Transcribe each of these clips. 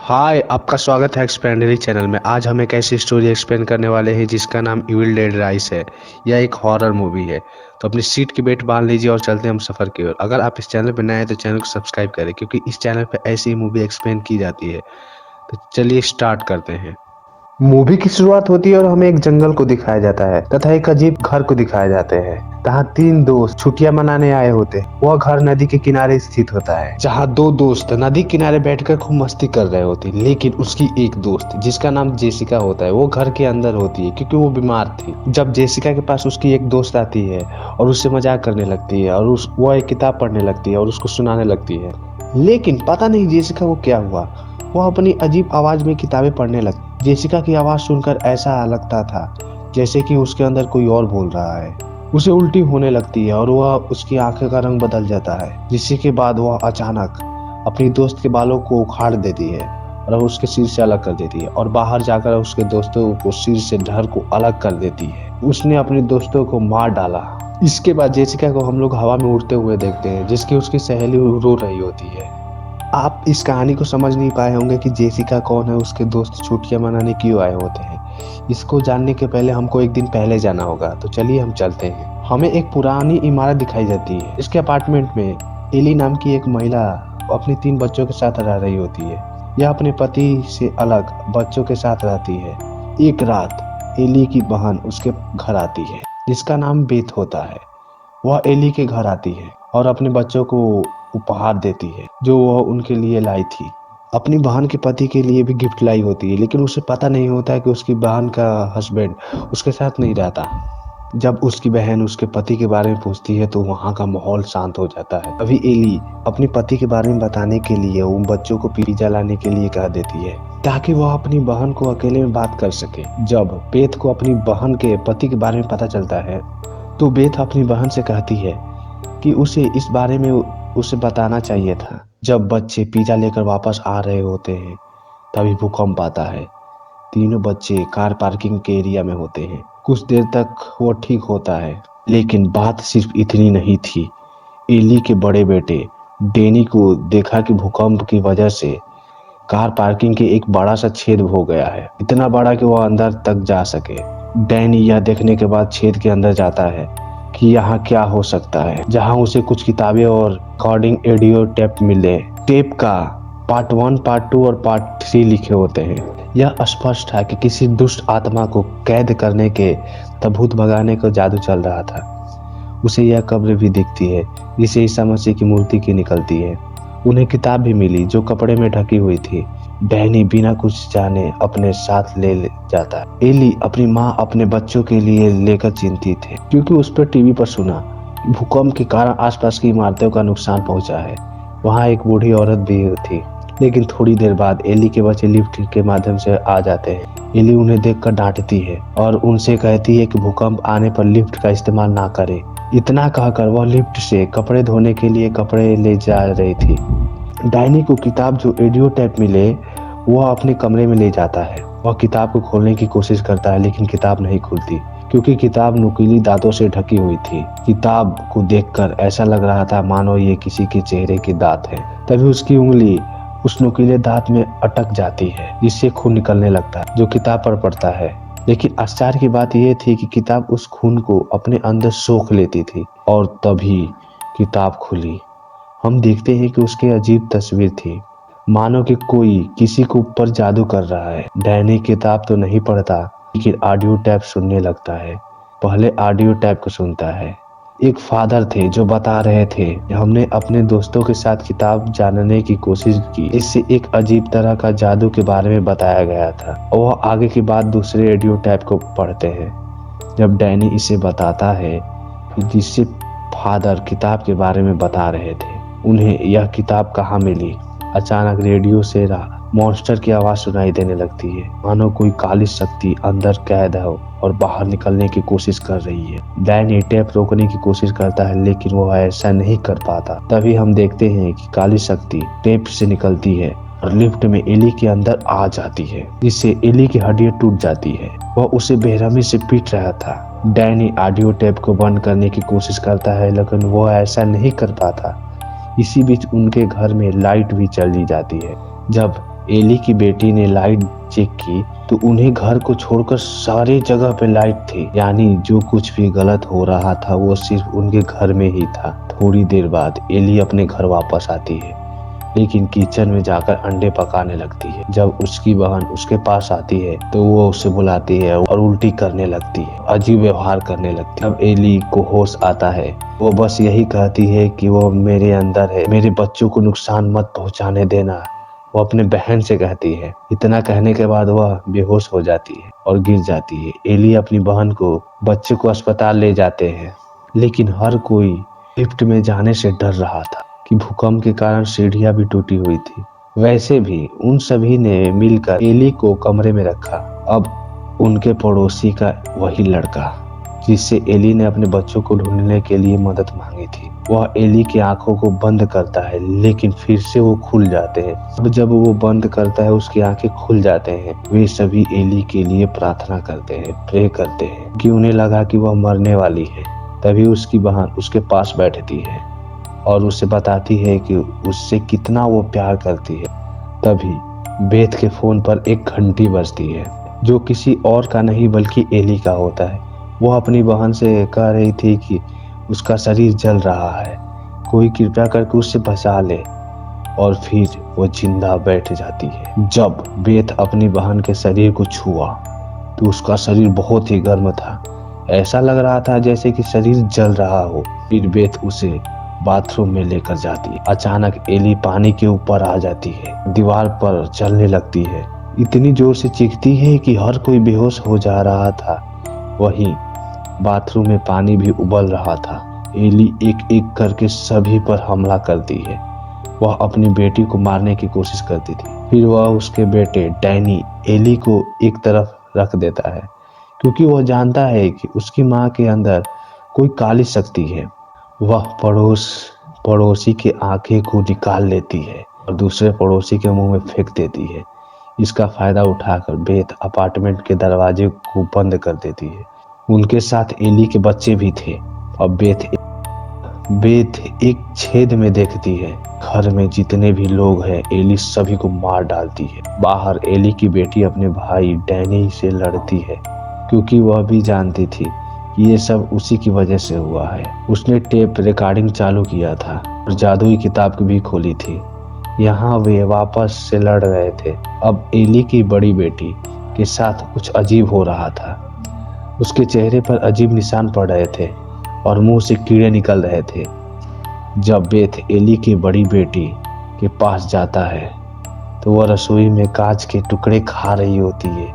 हाय, आपका स्वागत है एक्सपेंडरी चैनल में। आज हम एक ऐसी स्टोरी एक्सप्लेन करने वाले हैं जिसका नाम इविल डेड राइस है। यह एक हॉरर मूवी है। तो अपनी सीट की बेल्ट बांध लीजिए और चलते हैं हम सफ़र की ओर। अगर आप इस चैनल पर नए हैं तो चैनल को सब्सक्राइब करें, क्योंकि इस चैनल पर ऐसी मूवी एक्सप्लेन की जाती है। तो चलिए स्टार्ट करते हैं। मूवी की शुरुआत होती है और हमें एक जंगल को दिखाया जाता है तथा एक अजीब घर को दिखाया जाते हैं। जहाँ तीन दोस्त छुट्टियां मनाने आए होते हैं। वह घर नदी के किनारे स्थित होता है, जहाँ दो दोस्त नदी किनारे बैठकर खूब मस्ती कर रहे होते हैं। लेकिन उसकी एक दोस्त जिसका नाम जेसिका होता है, वो घर के अंदर होती है क्योंकि वो बीमार थी। जब जेसिका के पास उसकी एक दोस्त आती है और उससे मजाक करने लगती है और वो एक किताब पढ़ने लगती है और उसको सुनाने लगती है। लेकिन पता नहीं जेसिका को क्या हुआ, वह अपनी अजीब आवाज में किताबें पढ़ने लगती। जेसिका की आवाज सुनकर ऐसा लगता था जैसे कि उसके अंदर कोई और बोल रहा है। उसे उल्टी होने लगती है और वह उसकी आंखें का रंग बदल जाता है, जिसके बाद वह अचानक अपनी दोस्त के बालों को उखाड़ देती है और उसके सिर से अलग कर देती है और बाहर जाकर उसके दोस्तों को सिर से धड़ को अलग कर देती है। उसने अपने दोस्तों को मार डाला। इसके बाद जेसिका को हम लोग हवा में उड़ते हुए देखते हैं, जिसकी उसकी सहेली रो रही होती है। आप इस कहानी को समझ नहीं पाए होंगे कि जेसिका कौन है, उसके दोस्त छुट्टियां मनाने क्यों आए होते हैं। इसको जानने के पहले हमको एक दिन पहले जाना होगा। तो चलिए हम चलते हैं। हमें एक पुरानी इमारत दिखाई जाती है। इसके अपार्टमेंट में एली नाम की एक महिला अपने 3 बच्चों के साथ रह रही होती है। यह अपने पति से अलग बच्चों के साथ रहती है। एक रात एली की बहन उसके घर आती है, जिसका नाम बेथ होता है। वह एली के घर आती है और अपने बच्चों को उपहार देती है जो वह उनके लिए लाई थी। अपनी बहन के पति के लिए भी गिफ्ट लाई होती है, लेकिन उसे पता नहीं होता है कि उसकी बहन का हस्बैंड उसके साथ नहीं रहता। जब उसकी बहन उसके पति के बारे में पूछती है तो वहाँ का माहौल शांत हो जाता है। अभी एली अपने पति के बारे में बताने के लिए उन बच्चों को पिज्जा लाने के लिए कह देती है, ताकि वह अपनी बहन को अकेले में बात कर सके। जब बेथ को अपनी बहन के पति के बारे में पता चलता है तो बेथ अपनी बहन से कहती है कि उसे इस बारे में उसे बताना चाहिए था। जब बच्चे पिज्जा लेकर वापस आ रहे होते हैं तभी भूकंप आता है। तीनों बच्चे कार पार्किंग के एरिया में होते हैं। कुछ देर तक वो ठीक होता है, लेकिन बात सिर्फ इतनी नहीं थी। एली के बड़े बेटे डैनी को देखा कि भूकंप की वजह से कार पार्किंग के एक बड़ा सा छेद हो गया है, इतना बड़ा कि वह अंदर तक जा सके। डैनी यह देखने के बाद छेद के अंदर जाता है कि यहाँ क्या हो सकता है, जहाँ उसे कुछ किताबें और रिकॉर्डिंग ऑडियो टेप मिले। टेप का पार्ट 1, पार्ट 2 और पार्ट 3 लिखे होते हैं। यह स्पष्ट है कि किसी दुष्ट आत्मा को कैद करने के तब भूत भगाने का जादू चल रहा था। उसे यह कब्र भी दिखती है जिसे ईसा मसीह की मूर्ति की निकलती है। उन्हें किताब भी मिली जो कपड़े में ढकी हुई थी। डैनी बिना कुछ जाने अपने साथ ले जाता है। एली अपनी माँ अपने बच्चों के लिए लेकर चिंतित है, क्योंकि उस पर टीवी पर सुना भूकंप के कारण आसपास की इमारतों का नुकसान पहुंचा है। वहाँ एक बूढ़ी औरत भी थी। लेकिन थोड़ी देर बाद एली के बच्चे लिफ्ट के माध्यम से आ जाते हैं। एली उन्हें देखकर डांटती है और उनसे कहती है कि भूकंप आने पर लिफ्ट का इस्तेमाल ना करें। इतना कहकर वह लिफ्ट से कपड़े धोने के लिए कपड़े ले जा रही थी। डैनी को किताब जो ऑडियो टेप मिले वह अपने कमरे में ले जाता है। वह किताब को खोलने की कोशिश करता है, लेकिन किताब नहीं खुलती, क्योंकि किताब नुकीली दांतों से ढकी हुई थी। किताब को देखकर ऐसा लग रहा था मानो ये किसी के चेहरे के दांत हैं। तभी उसकी उंगली उस नुकीले दांत में अटक जाती है, जिससे खून निकलने लगता है, जो किताब पर पड़ता है। लेकिन आश्चर्य की बात यह थी कि किताब उस खून को अपने अंदर सोख लेती थी। और तभी किताब खुली। हम देखते हैं कि उसकी अजीब तस्वीर थी, मानो कि कोई किसी के ऊपर जादू कर रहा है। डैनी किताब तो नहीं पढ़ता, लेकिन ऑडियो टैप सुनने लगता है। पहले ऑडियो टैप को सुनता है। एक फादर थे जो बता रहे थे, हमने अपने दोस्तों के साथ किताब जानने की कोशिश की। इससे एक अजीब तरह का जादू के बारे में बताया गया था। और वह आगे की बात दूसरे ऑडियो टैप को पढ़ते हैं। जब डैनी इसे बताता है जिससे फादर किताब के बारे में बता रहे थे, उन्हें यह किताब कहाँ मिली। अचानक रेडियो से मॉन्स्टर की आवाज सुनाई देने लगती है, मानो कोई काली शक्ति अंदर कैद है और बाहर निकलने की कोशिश कर रही है। डैनी टेप रोकने की कोशिश करता है, लेकिन वह ऐसा नहीं कर पाता। तभी हम देखते हैं कि काली शक्ति टेप से निकलती है और लिफ्ट में एली के अंदर आ जाती है, जिससे एली की हड्डियां टूट जाती है। वह उसे बेरहमी से पीट रहा था। डैनी ऑडियो टेप को बंद करने की कोशिश करता है, लेकिन वह ऐसा नहीं कर पाता। इसी बीच उनके घर में लाइट भी चली जाती है। जब एली की बेटी ने लाइट चेक की तो उन्हें घर को छोड़कर सारी जगह पे लाइट थी, यानी जो कुछ भी गलत हो रहा था वो सिर्फ उनके घर में ही था। थोड़ी देर बाद एली अपने घर वापस आती है, लेकिन किचन में जाकर अंडे पकाने लगती है। जब उसकी बहन उसके पास आती है तो वो उसे बुलाती है और उल्टी करने लगती है, अजीब व्यवहार करने लगती है। तब एली को होश आता है, वो बस यही कहती है कि वो मेरे अंदर है, मेरे बच्चों को नुकसान मत पहुंचाने देना, वो अपने बहन से कहती है। इतना कहने के बाद वह बेहोश हो जाती है और गिर जाती है। एली अपनी बहन को बच्चे को अस्पताल ले जाते हैं, लेकिन हर कोई लिफ्ट में जाने से डर रहा था कि भूकंप के कारण सीढ़ियां भी टूटी हुई थी। वैसे भी उन सभी ने मिलकर एली को कमरे में रखा। अब उनके पड़ोसी का वही लड़का जिससे एली ने अपने बच्चों को ढूंढने के लिए मदद मांगी थी, वह एली की आंखों को बंद करता है, लेकिन फिर से वो खुल जाते हैं। अब जब वो बंद करता है उसकी आंखें खुल जाते हैं। वे सभी एली के लिए प्रार्थना करते हैं, प्रे करते हैं कि उन्हें लगा कि वह मरने वाली है। तभी उसकी बहन उसके पास बैठती है और उसे बताती है कि उससे कितना वो प्यार करती है। तभी बेथ के फोन पर एक घंटी बजती है, जो किसी और का नहीं बल्कि एली का होता है। वो अपनी बहन से कह रही थी कि उसका शरीर जल रहा है, कोई कृपया करके उसे बचा ले, और फिर वो जिंदा बैठ जाती है। जब बेथ अपनी बहन के शरीर को छुआ तो उसका शरीर बहुत ही गर्म था, ऐसा लग रहा था जैसे कि शरीर जल रहा हो। फिर बेथ उसे बाथरूम में लेकर जाती है। अचानक एली पानी के ऊपर आ जाती है, दीवार पर चलने लगती है, इतनी जोर से चीखती है कि हर कोई बेहोश हो जा रहा था। वहीं बाथरूम में पानी भी उबल रहा था। एली एक एक करके सभी पर हमला करती है। वह अपनी बेटी को मारने की कोशिश करती थी। फिर वह उसके बेटे डैनी एली को एक तरफ रख देता है, क्योंकि वह जानता है कि उसकी माँ के अंदर कोई काली शक्ति है। वह पड़ोसी की आंखें को निकाल लेती है और दूसरे पड़ोसी के मुंह में फेंक देती है। इसका फायदा उठाकर बेथ अपार्टमेंट के दरवाजे को बंद कर देती है। उनके साथ एली के बच्चे भी थे। अब बेथ एक छेद में देखती है। घर में जितने भी लोग हैं एली सभी को मार डालती है। बाहर एली की बेटी अपने भाई डैनी से लड़ती है, क्योंकि वह भी जानती थी कि ये सब उसी की वजह से हुआ है। उसने टेप रिकॉर्डिंग चालू किया था और जादुई किताब भी खोली थी। यहाँ वे वापस से लड़ रहे थे। अब एली की बड़ी बेटी के साथ कुछ अजीब हो रहा था। उसके चेहरे पर अजीब निशान पड़ रहे थे और मुंह से कीड़े निकल रहे थे। जब बेथ एली की बड़ी बेटी के पास जाता है तो वह रसोई में कांच के टुकड़े खा रही होती है।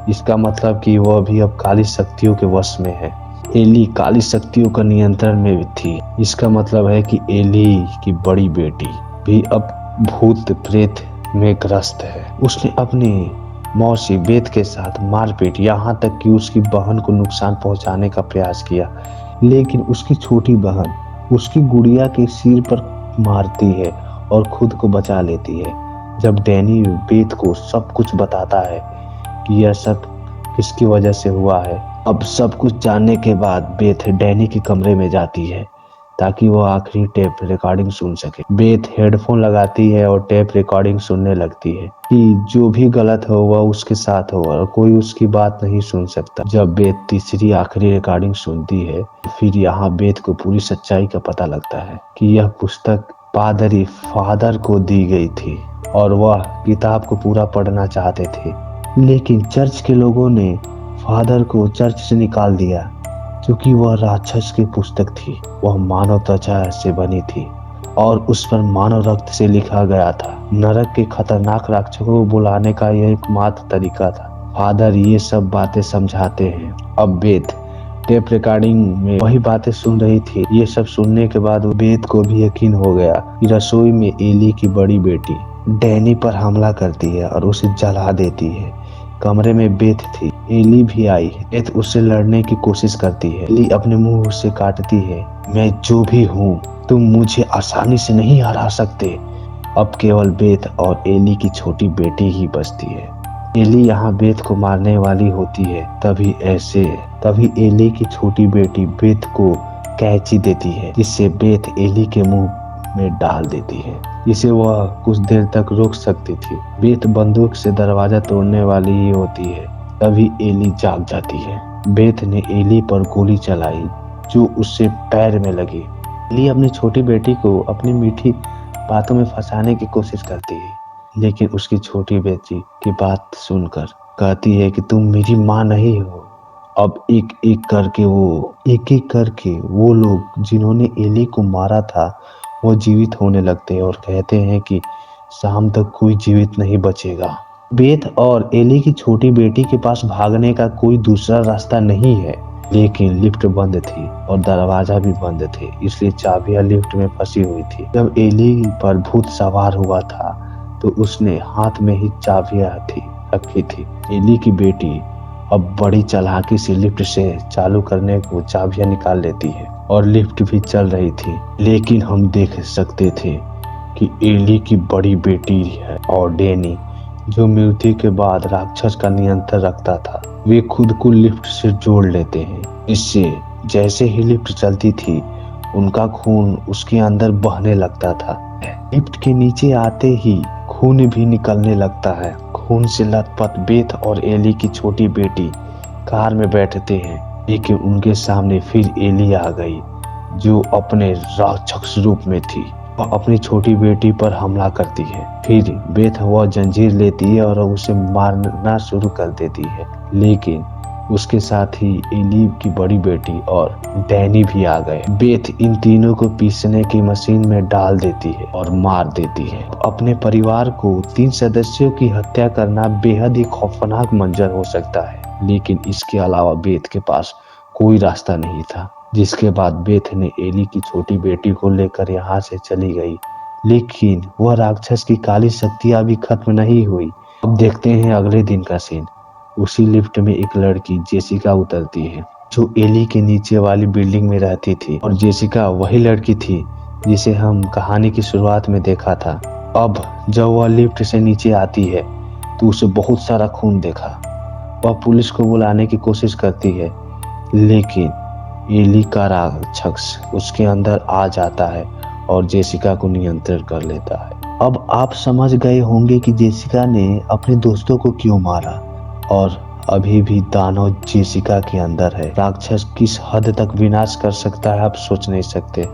इसका मतलब कि वह भी अब काली शक्तियों के वश में है। एली काली शक्तियों का नियंत्रण में थी। इसका मतलब है कि एली की बड़ी बेटी भी अब भूत प्रेत में ग्रस्त है। उसने अपनी मौसी बेथ के साथ मारपीट, यहाँ तक कि उसकी बहन को नुकसान पहुंचाने का प्रयास किया, लेकिन उसकी छोटी बहन उसकी गुड़िया के सिर पर मारती है और खुद को बचा लेती है। जब डैनी बेथ को सब कुछ बताता है कि यह सब किसकी वजह से हुआ है, अब सब कुछ जानने के बाद बेथ डैनी के कमरे में जाती है ताकि वो आखिरी टेप रिकॉर्डिंग सुन सके। बेथ हेडफोन लगाती है और टेप रिकॉर्डिंग सुनने लगती है कि जो भी गलत हो वह उसके साथ हो और कोई उसकी बात नहीं सुन सकता। जब बेथ तीसरी आखिरी रिकॉर्डिंग सुनती है, फिर यहाँ बेथ को पूरी सच्चाई का पता लगता है कि यह पुस्तक पादरी फादर को दी गई थी और वह किताब को पूरा पढ़ना चाहते थे, लेकिन चर्च के लोगों ने फादर को चर्च से निकाल दिया क्योंकि वह राक्षस की पुस्तक थी। वह मानव त्वचा से बनी थी और उस पर मानव रक्त से लिखा गया था। नरक के खतरनाक राक्षसों को बुलाने का यह एकमात्र तरीका था। फादर ये सब बातें समझाते हैं। अब बेथ टेप रिकॉर्डिंग में वही बातें सुन रही थी। ये सब सुनने के बाद बेथ को भी यकीन हो गया कि रसोई में एली की बड़ी बेटी डैनी पर हमला करती है और उसे जला देती है। कमरे में बेथ थी, एली भी आई। बेथ उससे लड़ने की कोशिश करती है। एली अपने मुंह से काटती है, मैं जो भी हूँ तुम मुझे आसानी से नहीं हरा सकते। अब केवल बेथ और एली की छोटी बेटी ही बचती है। एली यहाँ बेथ को मारने वाली होती है, तभी एली की छोटी बेटी बेथ को कैंची देती है, जिससे बेथ एली के मुंह में डाल देती है। इसे वह कुछ देर तक रोक सकती थी। बेथ बंदूक से दरवाजा तोड़ने वाली ही होती है। तभी एली जाग जाती है। बेथ ने एली पर गोली चलाई जो उससे पैर में लगी। एली अपनी छोटी बेटी को अपनी मीठी बातों में फंसाने की कोशिश करती है, लेकिन उसकी छोटी बेटी की बात सुनकर कहती है कि तुम मेरी माँ नहीं हो। अब एक एक करके वो लोग जिन्होंने एली को मारा था वो जीवित होने लगते हैं और कहते हैं कि शाम तक कोई जीवित नहीं बचेगा। बेथ और एली की छोटी बेटी के पास भागने का कोई दूसरा रास्ता नहीं है, लेकिन लिफ्ट बंद थी और दरवाजा भी बंद थे, इसलिए चाबियां लिफ्ट में फंसी हुई थी। जब एली पर भूत सवार हुआ था तो उसने हाथ में ही चाबियां रखी थी। एली की बेटी अब बड़ी चालाकी से लिफ्ट से चालू करने को चाबियां निकाल लेती है और लिफ्ट भी चल रही थी। लेकिन हम देख सकते थे कि एली की बड़ी बेटी है और डैनी, जो मृत्यु के बाद राक्षस का नियंत्रण रखता था, वे खुद को लिफ्ट से जोड़ लेते हैं। इससे जैसे ही लिफ्ट चलती थी उनका खून उसके अंदर बहने लगता था। लिफ्ट के नीचे आते ही खून भी निकलने लगता है। खून से लथपथ बेथ और एली की छोटी बेटी कार में बैठते हैं, लेकिन उनके सामने फिर एली आ गई जो अपने राक्षस रूप में थी। वह अपनी छोटी बेटी पर हमला करती है। फिर बेथ वह जंजीर लेती है और उसे मारना शुरू कर देती है, लेकिन उसके साथ ही एली की बड़ी बेटी और डैनी भी आ गए। बेथ इन तीनों को पीसने की मशीन में डाल देती है और मार देती है। अपने परिवार को 3 सदस्यों की हत्या करना बेहद ही खौफनाक मंजर हो सकता है, लेकिन इसके अलावा बेथ के पास कोई रास्ता नहीं था। जिसके बाद बेथ ने एली की छोटी बेटी को लेकर यहाँ से चली गई, लेकिन वह राक्षस की काली शक्तियां भी खत्म नहीं हुई। अब देखते हैं अगले दिन का सीन। उसी लिफ्ट में एक लड़की जेसिका उतरती है जो एली के नीचे वाली बिल्डिंग में रहती थी, और जेसिका वही लड़की थी जिसे हम कहानी की शुरुआत में देखा था। अब जब वह लिफ्ट से नीचे आती है तो उसे बहुत सारा खून देखा। वह पुलिस को बुलाने की कोशिश करती है, लेकिन एली का राक्षस उसके अंदर आ जाता है और जेसिका को नियंत्रण कर लेता है। अब आप समझ गए होंगे कि जेसिका ने अपने दोस्तों को क्यों मारा, और अभी भी दानव जेसिका के अंदर है। राक्षस किस हद तक विनाश कर सकता है आप सोच नहीं सकते।